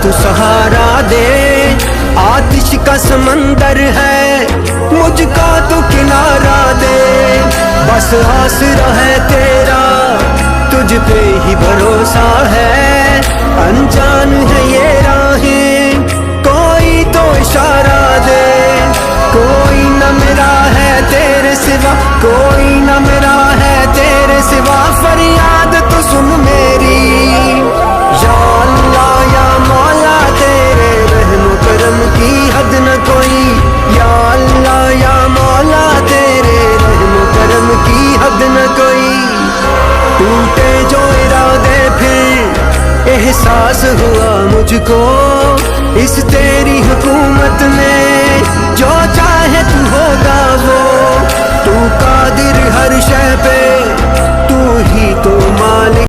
تو سہارا دے، آتش کا سمندر ہے مجھ کا تو کنارہ دے، بس آسرا ہے تیرا تجھ پہ ہی بھروسہ ہے، انجان ہے یہ راہیں کوئی تو اشارہ دے، کوئی نہ میرا ہے تیرے سوا، کوئی نہ میرا ہے تیرے سوا، فریاد تو سن میری، یا اللہ یا مولا تیرے رحم و کرم کی حد نہ کوئی، یا اللہ یا مولا تیرے رحم و کرم کی حد نہ کوئی، ٹوٹے جو ارادے پھر احساس ہوا مجھ کو اس تیری حکومت میں، جو چاہے تو ہوگا وہ، تو قادر ہر شے پہ، تو ہی تو